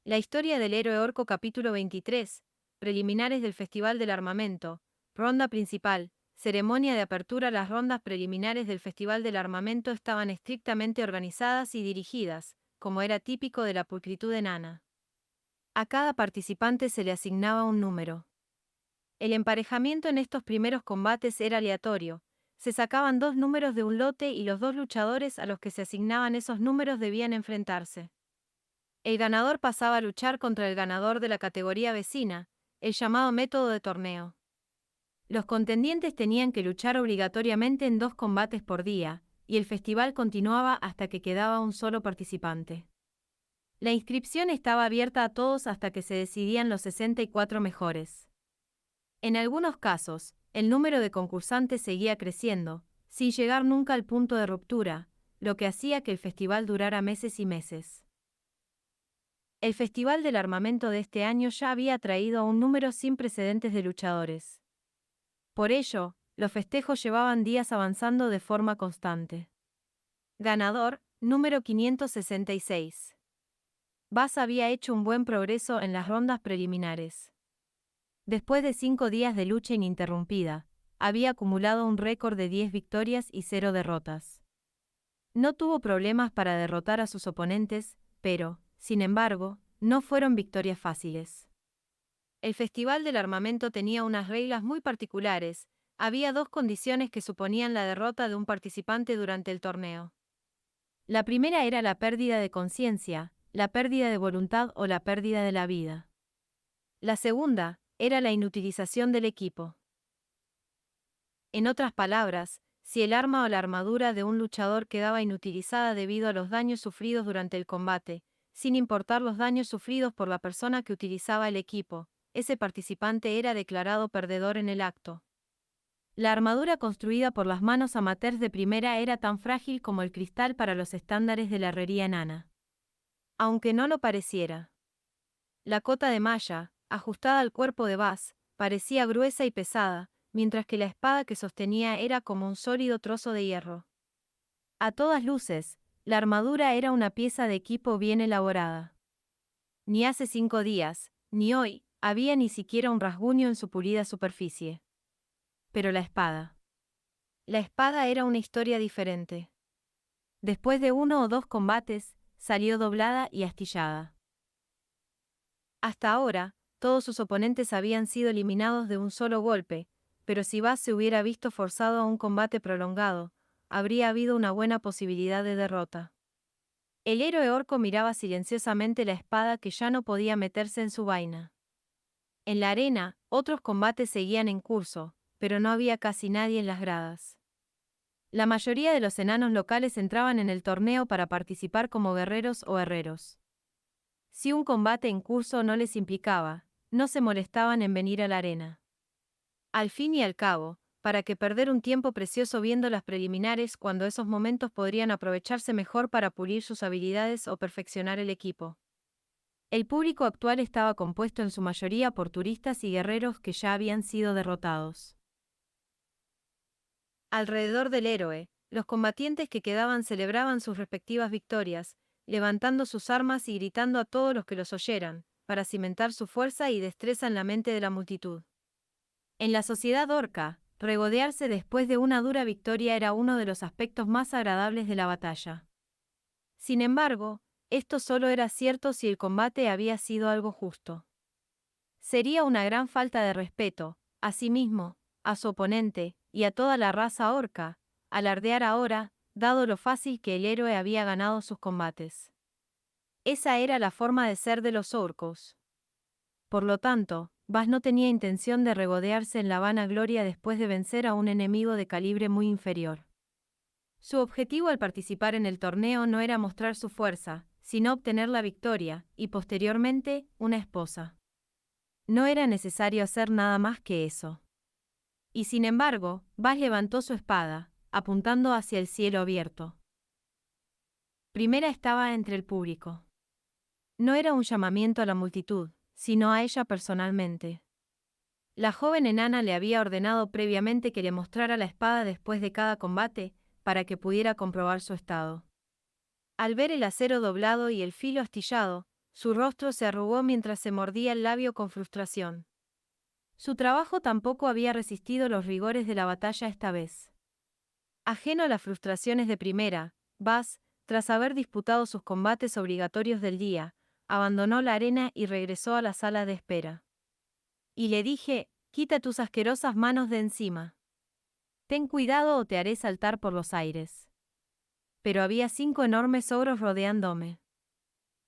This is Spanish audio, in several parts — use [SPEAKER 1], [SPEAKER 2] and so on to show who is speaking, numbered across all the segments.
[SPEAKER 1] La historia del héroe orco capítulo 23. Preliminares del Festival del Armamento. Ronda principal. Ceremonia de apertura. Las rondas preliminares del Festival del Armamento estaban estrictamente organizadas y dirigidas, como era típico de la pulcritud enana. A cada participante se le asignaba un número. El emparejamiento en estos primeros combates era aleatorio. Se sacaban dos números de un lote y los dos luchadores a los que se asignaban esos números debían enfrentarse. El ganador pasaba a luchar contra el ganador de la categoría vecina, el llamado método de torneo. Los contendientes tenían que luchar obligatoriamente en 2 combates por día, y el festival continuaba hasta que quedaba un solo participante. La inscripción estaba abierta a todos hasta que se decidían los 64 mejores. En algunos casos, el número de concursantes seguía creciendo, sin llegar nunca al punto de ruptura, lo que hacía que el festival durara meses y meses. El Festival del Armamento de este año ya había traído a un número sin precedentes de luchadores. Por ello, los festejos llevaban días avanzando de forma constante. Ganador, número 566. Bass había hecho un buen progreso en las rondas preliminares. Después de 5 días de lucha ininterrumpida, había acumulado un récord de 10 victorias y 0 derrotas. No tuvo problemas para derrotar a sus oponentes, pero, sin embargo, no fueron victorias fáciles. El Festival del Armamento tenía unas reglas muy particulares. Había 2 condiciones que suponían la derrota de un participante durante el torneo. La primera era la pérdida de conciencia, la pérdida de voluntad o la pérdida de la vida. La segunda era la inutilización del equipo. En otras palabras, si el arma o la armadura de un luchador quedaba inutilizada debido a los daños sufridos durante el combate, sin importar los daños sufridos por la persona que utilizaba el equipo, ese participante era declarado perdedor en el acto. La armadura construida por las manos amateurs de primera era tan frágil como el cristal para los estándares de la herrería enana. Aunque no lo pareciera. La cota de malla, ajustada al cuerpo de Bass, parecía gruesa y pesada, mientras que la espada que sostenía era como un sólido trozo de hierro. A todas luces, la armadura era una pieza de equipo bien elaborada. Ni hace 5 días, ni hoy, había ni siquiera un rasguño en su pulida superficie. Pero la espada. La espada era una historia diferente. Después de 1 o 2 combates, salió doblada y astillada. Hasta ahora, todos sus oponentes habían sido eliminados de un solo golpe, pero si Bass se hubiera visto forzado a un combate prolongado, habría habido una buena posibilidad de derrota. El héroe orco miraba silenciosamente la espada que ya no podía meterse en su vaina. En la arena, otros combates seguían en curso, pero no había casi nadie en las gradas. La mayoría de los enanos locales entraban en el torneo para participar como guerreros o herreros. Si un combate en curso no les implicaba, no se molestaban en venir a la arena. Al fin y al cabo, ¿para qué perder un tiempo precioso viendo las preliminares cuando esos momentos podrían aprovecharse mejor para pulir sus habilidades o perfeccionar el equipo? El público actual estaba compuesto en su mayoría por turistas y guerreros que ya habían sido derrotados. Alrededor del héroe, los combatientes que quedaban celebraban sus respectivas victorias, levantando sus armas y gritando a todos los que los oyeran, para cimentar su fuerza y destreza en la mente de la multitud. En la sociedad orca, regodearse después de una dura victoria era uno de los aspectos más agradables de la batalla. Sin embargo, esto solo era cierto si el combate había sido algo justo. Sería una gran falta de respeto, a sí mismo, a su oponente, y a toda la raza orca, alardear ahora, dado lo fácil que el héroe había ganado sus combates. Esa era la forma de ser de los orcos. Por lo tanto, Bass no tenía intención de regodearse en la vana gloria después de vencer a un enemigo de calibre muy inferior. Su objetivo al participar en el torneo no era mostrar su fuerza, sino obtener la victoria, y posteriormente, una esposa. No era necesario hacer nada más que eso. Y sin embargo, Bass levantó su espada, apuntando hacia el cielo abierto. Primera estaba entre el público. No era un llamamiento a la multitud, sino a ella personalmente. La joven enana le había ordenado previamente que le mostrara la espada después de cada combate, para que pudiera comprobar su estado. Al ver el acero doblado y el filo astillado, Su rostro se arrugó mientras se mordía el labio con frustración. Su trabajo tampoco había resistido los rigores de la batalla esta vez. Ajeno a las frustraciones de primera, Buzz, tras haber disputado sus combates obligatorios del día, abandonó la arena y regresó a la sala de espera. Y le dije, quita tus asquerosas manos de encima. Ten cuidado o te haré saltar por los aires. Pero había 5 enormes ogros rodeándome.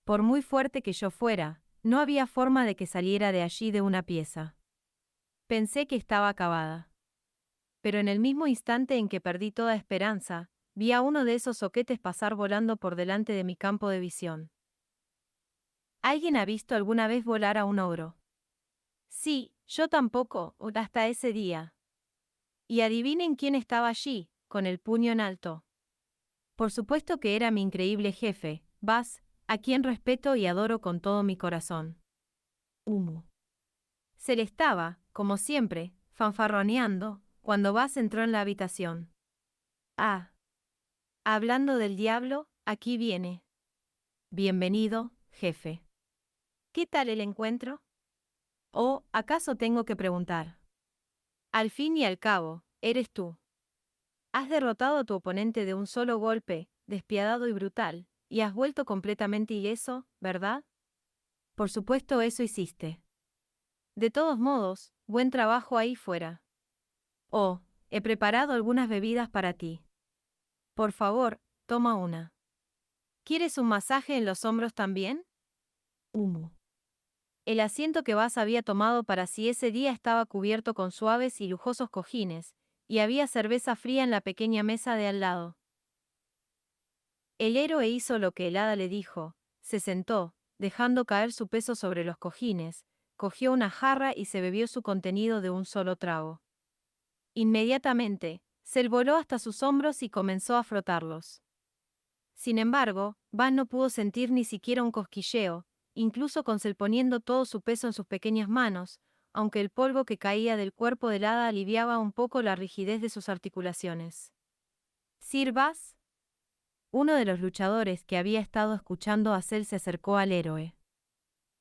[SPEAKER 1] Por muy fuerte que yo fuera, no había forma de que saliera de allí de una pieza. Pensé que estaba acabada. Pero en el mismo instante en que perdí toda esperanza, vi a uno de esos soquetes pasar volando por delante de mi campo de visión. ¿Alguien ha visto alguna vez volar a un ogro? Sí, yo tampoco, hasta ese día. Y adivinen quién estaba allí, con el puño en alto. Por supuesto que era mi increíble jefe, Buzz, a quien respeto y adoro con todo mi corazón. Humo. Se le estaba, como siempre, fanfarroneando, cuando Buzz entró en la habitación. Ah. Hablando del diablo, aquí viene. Bienvenido, jefe. ¿Qué tal el encuentro? ¿O acaso tengo que preguntar? Al fin y al cabo, eres tú. Has derrotado a tu oponente de un solo golpe, despiadado y brutal, y has vuelto completamente ileso, ¿verdad? Por supuesto eso hiciste. De todos modos, buen trabajo ahí fuera. Oh, he preparado algunas bebidas para ti. Por favor, toma una. ¿Quieres un masaje en los hombros también? Humo. El asiento que Buzz había tomado para sí ese día estaba cubierto con suaves y lujosos cojines, y había cerveza fría en la pequeña mesa de al lado. El héroe hizo lo que el hada le dijo, se sentó, dejando caer su peso sobre los cojines, cogió una jarra y se bebió su contenido de un solo trago. Inmediatamente, se voló hasta sus hombros y comenzó a frotarlos. Sin embargo, Buzz no pudo sentir ni siquiera un cosquilleo, incluso con Cell poniendo todo su peso en sus pequeñas manos, aunque el polvo que caía del cuerpo del hada aliviaba un poco la rigidez de sus articulaciones. ¿Sir Buzz? Uno de los luchadores que había estado escuchando a Cell se acercó al héroe.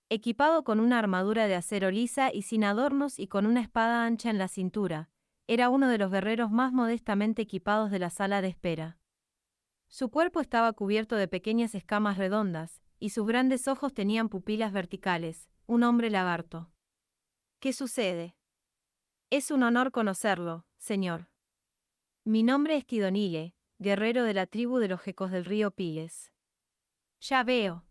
[SPEAKER 1] Equipado con una armadura de acero lisa y sin adornos y con una espada ancha en la cintura, era uno de los guerreros más modestamente equipados de la sala de espera. Su cuerpo estaba cubierto de pequeñas escamas redondas, y sus grandes ojos tenían pupilas verticales, un hombre lagarto. ¿Qué sucede? Es un honor conocerlo, señor. Mi nombre es Tidonile, guerrero de la tribu de los gecos del río Piles. Ya veo.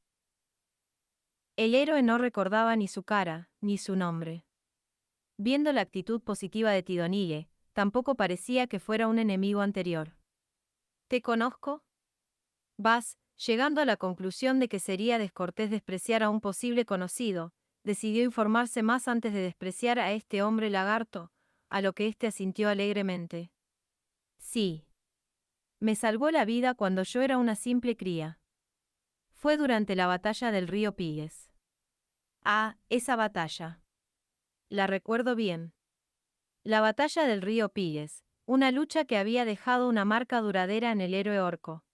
[SPEAKER 1] El héroe no recordaba ni su cara, ni su nombre. Viendo la actitud positiva de Tidonile, tampoco parecía que fuera un enemigo anterior. ¿Te conozco? Buzz, llegando a la conclusión de que sería descortés despreciar a un posible conocido, decidió informarse más antes de despreciar a este hombre lagarto, a lo que éste asintió alegremente. Sí. Me salvó la vida cuando yo era una simple cría. Fue durante la batalla del río Pigues. Ah, esa batalla. La recuerdo bien. La batalla del río Pigues, una lucha que había dejado una marca duradera en el héroe orco.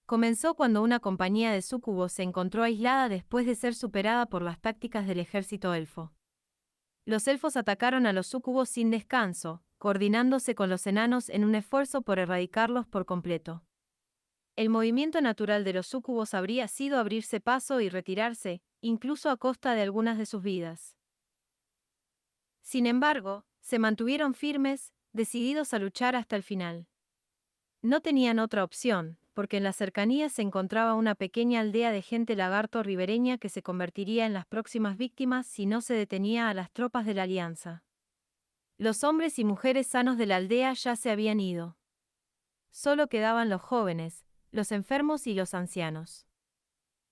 [SPEAKER 1] Comenzó cuando una compañía de súcubos se encontró aislada después de ser superada por las tácticas del ejército elfo. Los elfos atacaron a los súcubos sin descanso, coordinándose con los enanos en un esfuerzo por erradicarlos por completo. El movimiento natural de los súcubos habría sido abrirse paso y retirarse, incluso a costa de algunas de sus vidas. Sin embargo, se mantuvieron firmes, decididos a luchar hasta el final. No tenían otra opción, porque en las cercanías se encontraba una pequeña aldea de gente lagarto ribereña que se convertiría en las próximas víctimas si no se detenía a las tropas de la Alianza. Los hombres y mujeres sanos de la aldea ya se habían ido. Solo quedaban los jóvenes, los enfermos y los ancianos.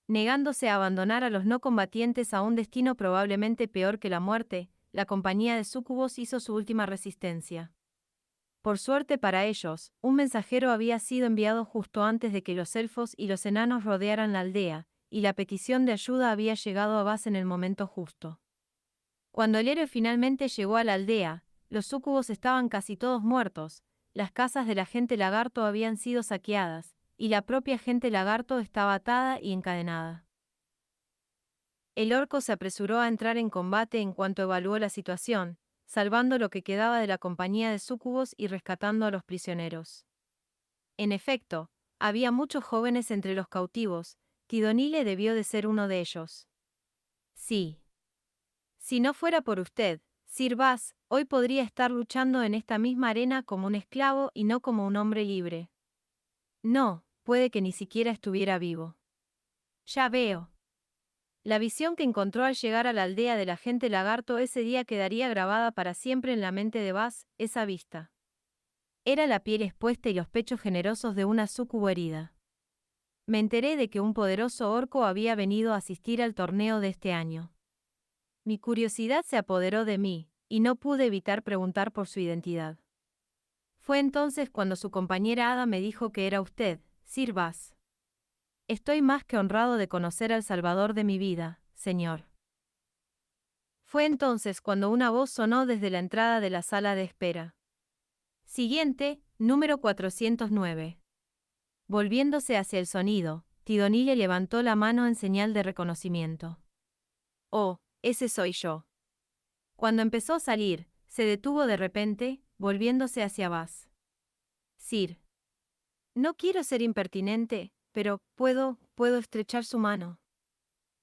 [SPEAKER 1] Negándose a abandonar a los no combatientes a un destino probablemente peor que la muerte, la compañía de súcubos hizo su última resistencia. Por suerte para ellos, un mensajero había sido enviado justo antes de que los elfos y los enanos rodearan la aldea, y la petición de ayuda había llegado a Buzz en el momento justo. Cuando el héroe finalmente llegó a la aldea, los súcubos estaban casi todos muertos, las casas de la gente lagarto habían sido saqueadas, y la propia gente lagarto estaba atada y encadenada. El orco se apresuró a entrar en combate en cuanto evaluó la situación, salvando lo que quedaba de la compañía de súcubos y rescatando a los prisioneros. En efecto, había muchos jóvenes entre los cautivos, Tidonile debió de ser uno de ellos. Sí. Si no fuera por usted, Sir Bas, hoy podría estar luchando en esta misma arena como un esclavo y no como un hombre libre. No, puede que ni siquiera estuviera vivo. Ya veo. La visión que encontró al llegar a la aldea del agente lagarto ese día quedaría grabada para siempre en la mente de Bas, esa vista. Era la piel expuesta y los pechos generosos de una súcubo herida. Me enteré de que un poderoso orco había venido a asistir al torneo de este año. Mi curiosidad se apoderó de mí, y no pude evitar preguntar por su identidad. Fue entonces cuando su compañera Ada me dijo que era usted, Sir Bas. Estoy más que honrado de conocer al salvador de mi vida, señor. Fue entonces cuando una voz sonó desde la entrada de la sala de espera. Siguiente, número 409. Volviéndose hacia el sonido, Tidonile levantó la mano en señal de reconocimiento. Oh, ese soy yo. Cuando empezó a salir, se detuvo de repente, volviéndose hacia Bas. Sir. No quiero ser impertinente, pero puedo estrechar su mano.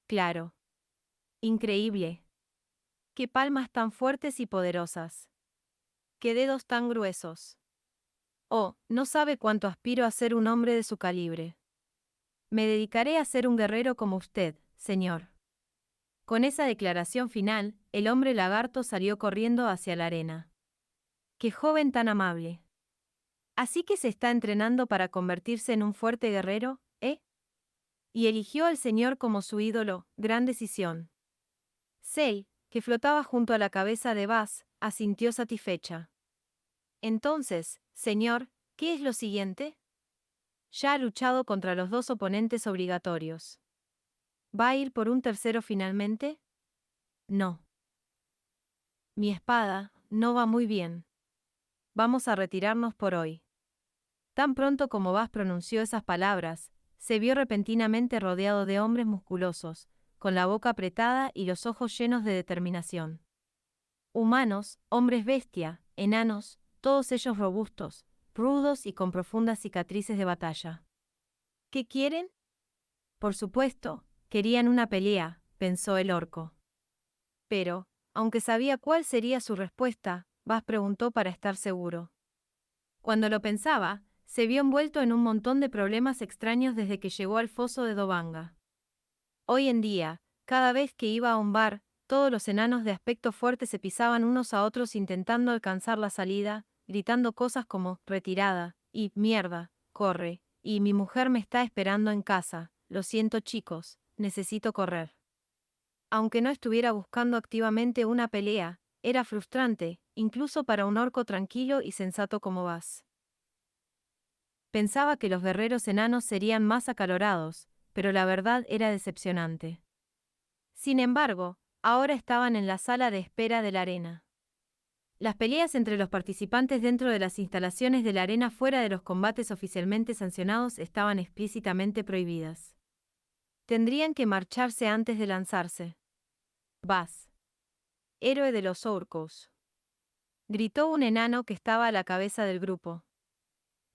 [SPEAKER 1] Claro. Increíble. Qué palmas tan fuertes y poderosas. Qué dedos tan gruesos. Oh, no sabe cuánto aspiro a ser un hombre de su calibre. Me dedicaré a ser un guerrero como usted, señor. Con esa declaración final, el hombre lagarto salió corriendo hacia la arena. ¡Qué joven tan amable! ¿Así que se está entrenando para convertirse en un fuerte guerrero, eh? Y eligió al señor como su ídolo, gran decisión. Sei, que flotaba junto a la cabeza de Bas, asintió satisfecha. Entonces, señor, ¿qué es lo siguiente? Ya ha luchado contra los dos oponentes obligatorios. ¿Va a ir por un tercero finalmente? No. Mi espada no va muy bien. Vamos a retirarnos por hoy. Tan pronto como Bas pronunció esas palabras, se vio repentinamente rodeado de hombres musculosos, con la boca apretada y los ojos llenos de determinación. Humanos, hombres bestia, enanos, todos ellos robustos, rudos y con profundas cicatrices de batalla. ¿Qué quieren? Por supuesto, querían una pelea, pensó el orco. Pero, aunque sabía cuál sería su respuesta, Bas preguntó para estar seguro. Cuando lo pensaba, se vio envuelto en un montón de problemas extraños desde que llegó al foso de Dobanga. Hoy en día, cada vez que iba a un bar, todos los enanos de aspecto fuerte se pisaban unos a otros intentando alcanzar la salida, gritando cosas como retirada, y mierda, corre, y mi mujer me está esperando en casa, lo siento chicos, necesito correr. Aunque no estuviera buscando activamente una pelea, era frustrante, incluso para un orco tranquilo y sensato como Bas. Pensaba que los guerreros enanos serían más acalorados, pero la verdad era decepcionante. Sin embargo, ahora estaban en la sala de espera de la arena. Las peleas entre los participantes dentro de las instalaciones de la arena fuera de los combates oficialmente sancionados estaban explícitamente prohibidas. Tendrían que marcharse antes de lanzarse. Bas. Héroe de los orcos. Gritó un enano que estaba a la cabeza del grupo.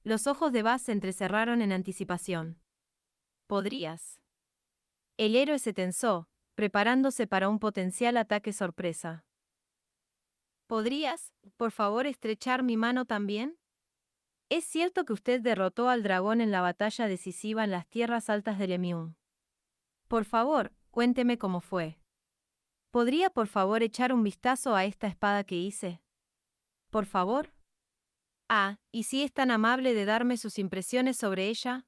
[SPEAKER 1] Los ojos de Bas se entrecerraron en anticipación. ¿Podrías? El héroe se tensó, preparándose para un potencial ataque sorpresa. ¿Podrías, por favor, estrechar mi mano también? ¿Es cierto que usted derrotó al dragón en la batalla decisiva en las tierras altas de Lemiún? Por favor, cuénteme cómo fue. ¿Podría por favor echar un vistazo a esta espada que hice? ¿Por favor? Ah, ¿y si es tan amable de darme sus impresiones sobre ella?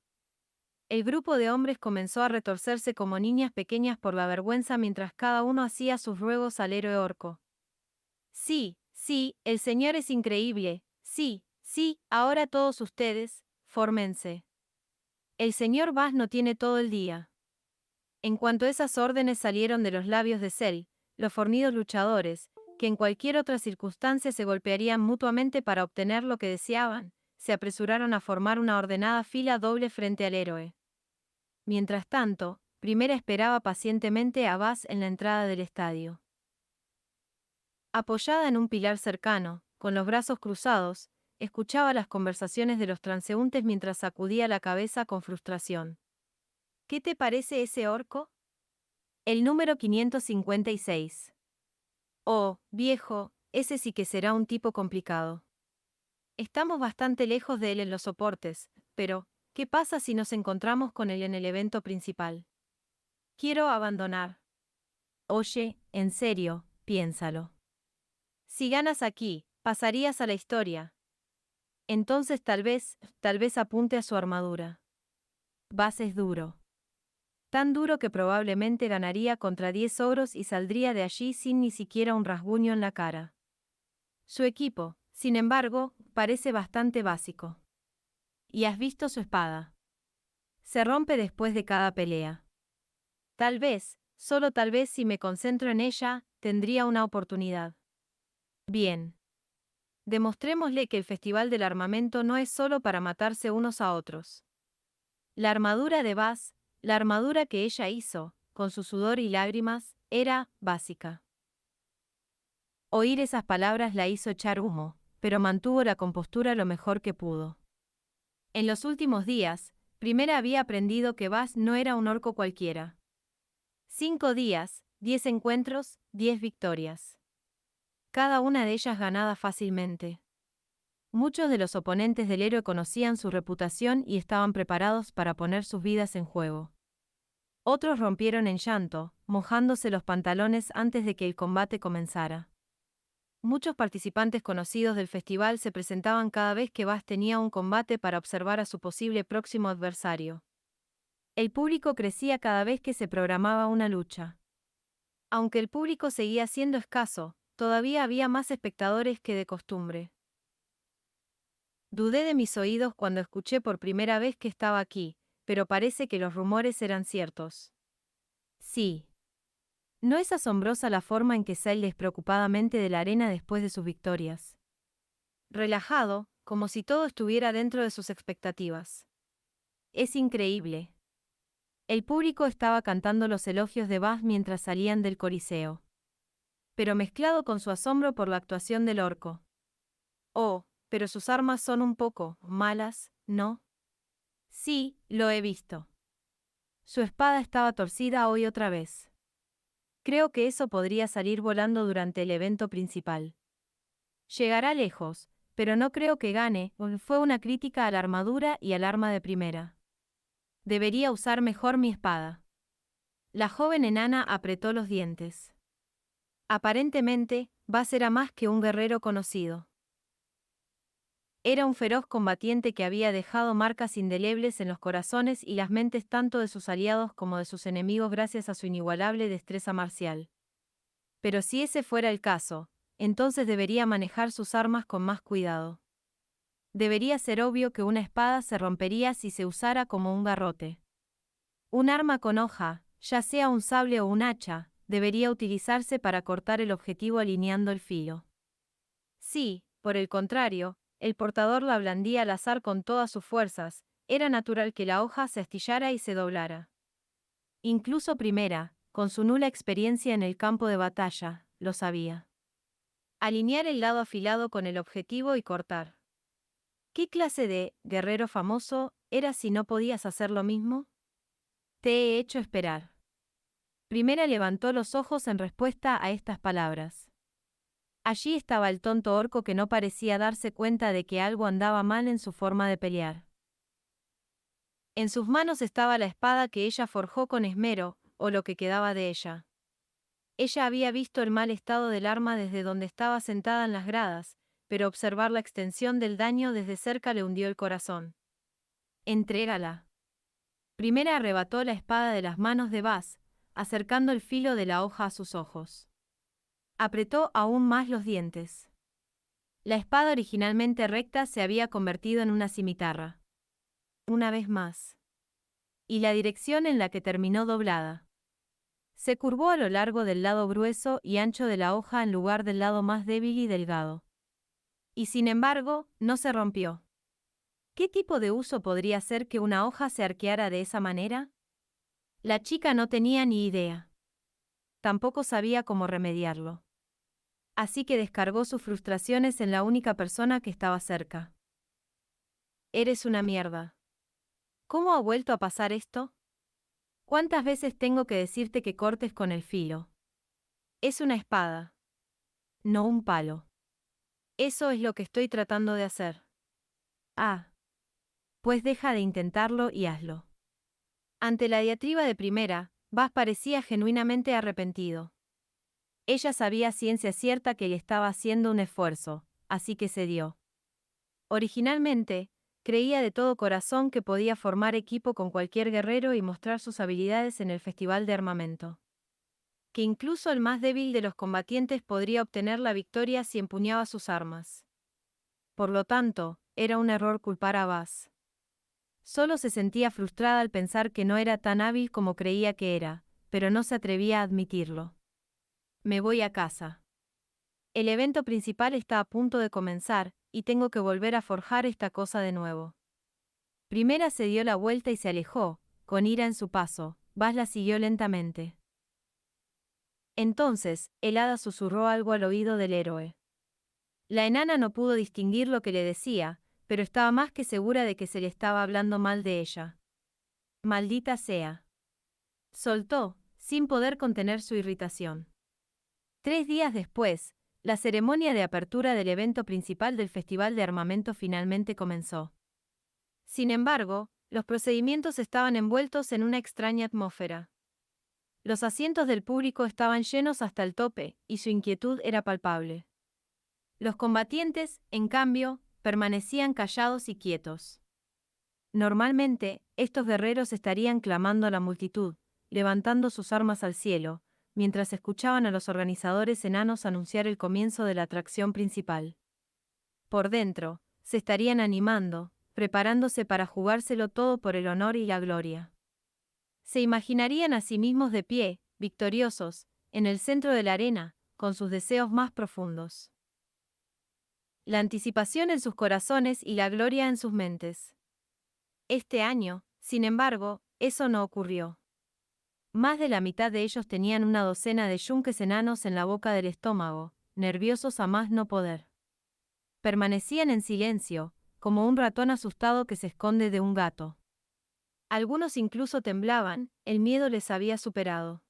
[SPEAKER 1] El grupo de hombres comenzó a retorcerse como niñas pequeñas por la vergüenza mientras cada uno hacía sus ruegos al héroe orco. Sí, sí, el señor es increíble, sí, sí, ahora todos ustedes, fórmense. El señor Bas no tiene todo el día. En cuanto esas órdenes salieron de los labios de Cell, los fornidos luchadores, que en cualquier otra circunstancia se golpearían mutuamente para obtener lo que deseaban, se apresuraron a formar una ordenada fila doble frente al héroe. Mientras tanto, Primera esperaba pacientemente a Buzz en la entrada del estadio. Apoyada en un pilar cercano, con los brazos cruzados, escuchaba las conversaciones de los transeúntes mientras sacudía la cabeza con frustración. ¿Qué te parece ese orco? El número 556. Oh, viejo, ese sí que será un tipo complicado. Estamos bastante lejos de él en los soportes, pero, ¿qué pasa si nos encontramos con él en el evento principal? Quiero abandonar. Oye, en serio, piénsalo. Si ganas aquí, pasarías a la historia. Entonces tal vez apunte a su armadura. Buzz es duro. Tan duro que probablemente ganaría contra 10 ogros y saldría de allí sin ni siquiera un rasguño en la cara. Su equipo, sin embargo, parece bastante básico. ¿Y has visto su espada? Se rompe después de cada pelea. Tal vez, solo tal vez si me concentro en ella, tendría una oportunidad. Bien. Demostrémosle que el Festival del Armamento no es solo para matarse unos a otros. La armadura de Buzz, la armadura que ella hizo, con su sudor y lágrimas, era básica. Oír esas palabras la hizo echar humo, pero mantuvo la compostura lo mejor que pudo. En los últimos días, Primera había aprendido que Buzz no era un orco cualquiera. 5 días, 10 encuentros, 10 victorias. Cada una de ellas ganada fácilmente. Muchos de los oponentes del héroe conocían su reputación y estaban preparados para poner sus vidas en juego. Otros rompieron en llanto, mojándose los pantalones antes de que el combate comenzara. Muchos participantes conocidos del festival se presentaban cada vez que Buzz tenía un combate para observar a su posible próximo adversario. El público crecía cada vez que se programaba una lucha. Aunque el público seguía siendo escaso, todavía había más espectadores que de costumbre. Dudé de mis oídos cuando escuché por primera vez que estaba aquí, pero parece que los rumores eran ciertos. Sí. ¿No es asombrosa la forma en que sale despreocupadamente de la arena después de sus victorias? Relajado, como si todo estuviera dentro de sus expectativas. Es increíble. El público estaba cantando los elogios de Buzz mientras salían del Coliseo. Pero mezclado con su asombro por la actuación del orco. Oh, pero sus armas son un poco malas, ¿no? Sí, lo he visto. Su espada estaba torcida hoy otra vez. Creo que eso podría salir volando durante el evento principal. Llegará lejos, pero no creo que gane, fue una crítica a la armadura y al arma de primera. Debería usar mejor mi espada. La joven enana apretó los dientes. Aparentemente, Buzz era más que un guerrero conocido. Era un feroz combatiente que había dejado marcas indelebles en los corazones y las mentes tanto de sus aliados como de sus enemigos gracias a su inigualable destreza marcial. Pero si ese fuera el caso, entonces debería manejar sus armas con más cuidado. Debería ser obvio que una espada se rompería si se usara como un garrote. Un arma con hoja, ya sea un sable o un hacha, debería utilizarse para cortar el objetivo alineando el filo. Si, por el contrario, el portador la blandía al azar con todas sus fuerzas, era natural que la hoja se astillara y se doblara. Incluso Primera, con su nula experiencia en el campo de batalla, lo sabía. Alinear el lado afilado con el objetivo y cortar. ¿Qué clase de guerrero famoso era si no podías hacer lo mismo? Te he hecho esperar. Primera levantó los ojos en respuesta a estas palabras. Allí estaba el tonto orco que no parecía darse cuenta de que algo andaba mal en su forma de pelear. En sus manos estaba la espada que ella forjó con esmero, o lo que quedaba de ella. Ella había visto el mal estado del arma desde donde estaba sentada en las gradas, pero observar la extensión del daño desde cerca le hundió el corazón. Entrégala. Primera arrebató la espada de las manos de Buzz, acercando el filo de la hoja a sus ojos. Apretó aún más los dientes. La espada originalmente recta se había convertido en una cimitarra. Una vez más. Y la dirección en la que terminó doblada. Se curvó a lo largo del lado grueso y ancho de la hoja en lugar del lado más débil y delgado. Y sin embargo, no se rompió. ¿Qué tipo de uso podría ser que una hoja se arqueara de esa manera? La chica no tenía ni idea. Tampoco sabía cómo remediarlo. Así que descargó sus frustraciones en la única persona que estaba cerca. Eres una mierda. ¿Cómo ha vuelto a pasar esto? ¿Cuántas veces tengo que decirte que cortes con el filo? Es una espada. No un palo. Eso es lo que estoy tratando de hacer. Ah. Pues deja de intentarlo y hazlo. Ante la diatriba de primera, Buzz parecía genuinamente arrepentido. Ella sabía a ciencia cierta que él estaba haciendo un esfuerzo, así que cedió. Originalmente, creía de todo corazón que podía formar equipo con cualquier guerrero y mostrar sus habilidades en el festival de armamento. Que incluso el más débil de los combatientes podría obtener la victoria si empuñaba sus armas. Por lo tanto, era un error culpar a Buzz. Solo se sentía frustrada al pensar que no era tan hábil como creía que era, pero no se atrevía a admitirlo. Me voy a casa. El evento principal está a punto de comenzar, y tengo que volver a forjar esta cosa de nuevo. Primera se dio la vuelta y se alejó, con ira en su paso. Buzz la siguió lentamente. Entonces, el hada susurró algo al oído del héroe. La enana no pudo distinguir lo que le decía, pero estaba más que segura de que se le estaba hablando mal de ella. Maldita sea. Soltó, sin poder contener su irritación. 3 días después, la ceremonia de apertura del evento principal del Festival de Armamento finalmente comenzó. Sin embargo, los procedimientos estaban envueltos en una extraña atmósfera. Los asientos del público estaban llenos hasta el tope, y su inquietud era palpable. Los combatientes, en cambio, permanecían callados y quietos. Normalmente, estos guerreros estarían clamando a la multitud, levantando sus armas al cielo, mientras escuchaban a los organizadores enanos anunciar el comienzo de la atracción principal. Por dentro, se estarían animando, preparándose para jugárselo todo por el honor y la gloria. Se imaginarían a sí mismos de pie, victoriosos, en el centro de la arena, con sus deseos más profundos. La anticipación en sus corazones y la gloria en sus mentes. Este año, sin embargo, eso no ocurrió. Más de la mitad de ellos tenían una docena de yunques enanos en la boca del estómago, nerviosos a más no poder. Permanecían en silencio, como un ratón asustado que se esconde de un gato. Algunos incluso temblaban, el miedo les había superado.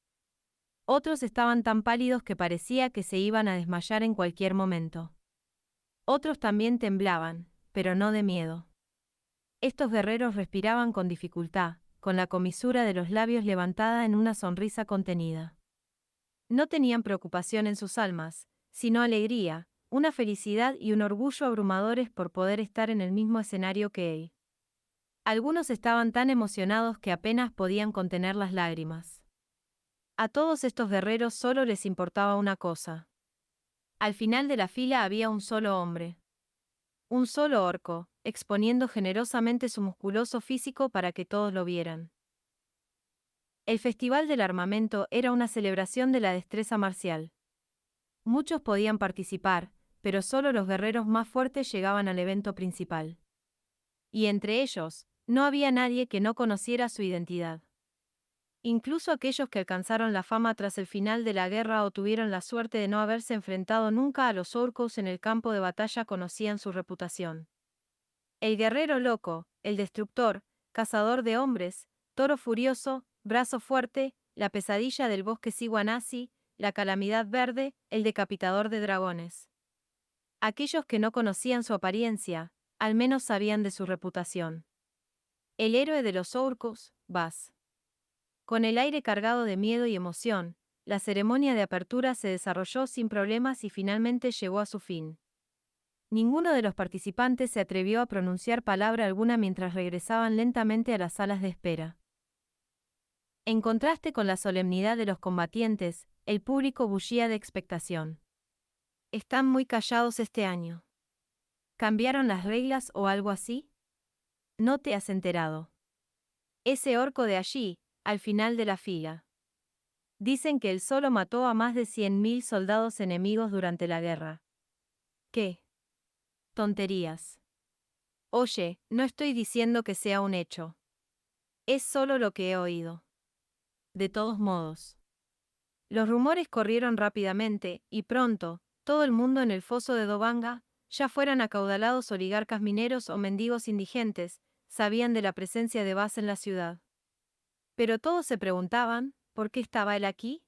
[SPEAKER 1] Otros estaban tan pálidos que parecía que se iban a desmayar en cualquier momento. Otros también temblaban, pero no de miedo. Estos guerreros respiraban con dificultad, con la comisura de los labios levantada en una sonrisa contenida. No tenían preocupación en sus almas, sino alegría, una felicidad y un orgullo abrumadores por poder estar en el mismo escenario que él. Algunos estaban tan emocionados que apenas podían contener las lágrimas. A todos estos guerreros solo les importaba una cosa. Al final de la fila había un solo hombre. Un solo orco, exponiendo generosamente su musculoso físico para que todos lo vieran. El Festival del Armamento era una celebración de la destreza marcial. Muchos podían participar, pero solo los guerreros más fuertes llegaban al evento principal. Y entre ellos, no había nadie que no conociera su identidad. Incluso aquellos que alcanzaron la fama tras el final de la guerra o tuvieron la suerte de no haberse enfrentado nunca a los orcos en el campo de batalla conocían su reputación. El guerrero loco, el destructor, cazador de hombres, toro furioso, brazo fuerte, la pesadilla del bosque Siwanasi, la calamidad verde, el decapitador de dragones. Aquellos que no conocían su apariencia, al menos sabían de su reputación. El héroe de los orcos, Buzz. Con el aire cargado de miedo y emoción, la ceremonia de apertura se desarrolló sin problemas y finalmente llegó a su fin. Ninguno de los participantes se atrevió a pronunciar palabra alguna mientras regresaban lentamente a las salas de espera. En contraste con la solemnidad de los combatientes, el público bullía de expectación. Están muy callados este año. ¿Cambiaron las reglas o algo así? No te has enterado. Ese orco de allí, al final de la fila. Dicen que él solo mató a más de 100.000 soldados enemigos durante la guerra. ¿Qué? Tonterías. Oye, no estoy diciendo que sea un hecho. Es solo lo que he oído. de todos modos. Los rumores corrieron rápidamente, y pronto, todo el mundo en el foso de Dobanga, ya fueran acaudalados oligarcas mineros o mendigos indigentes, sabían de la presencia de Bas en la ciudad. Pero todos se preguntaban, ¿por qué estaba él aquí?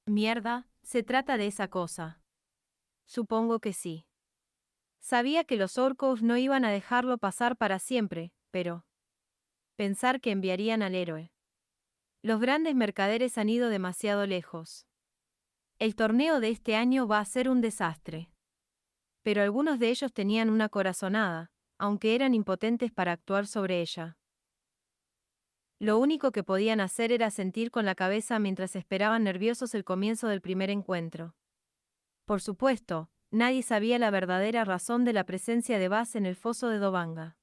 [SPEAKER 1] Mierda, ¿se trata de esa cosa? Supongo que sí. Sabía que los orcos no iban a dejarlo pasar para siempre, pero pensar que enviarían al héroe. Los grandes mercaderes han ido demasiado lejos. El torneo de este año va a ser un desastre. Pero algunos de ellos tenían una corazonada, aunque eran impotentes para actuar sobre ella. Lo único que podían hacer era sentir con la cabeza mientras esperaban nerviosos el comienzo del primer encuentro. Por supuesto, nadie sabía la verdadera razón de la presencia de Bas en el foso de Dobanga.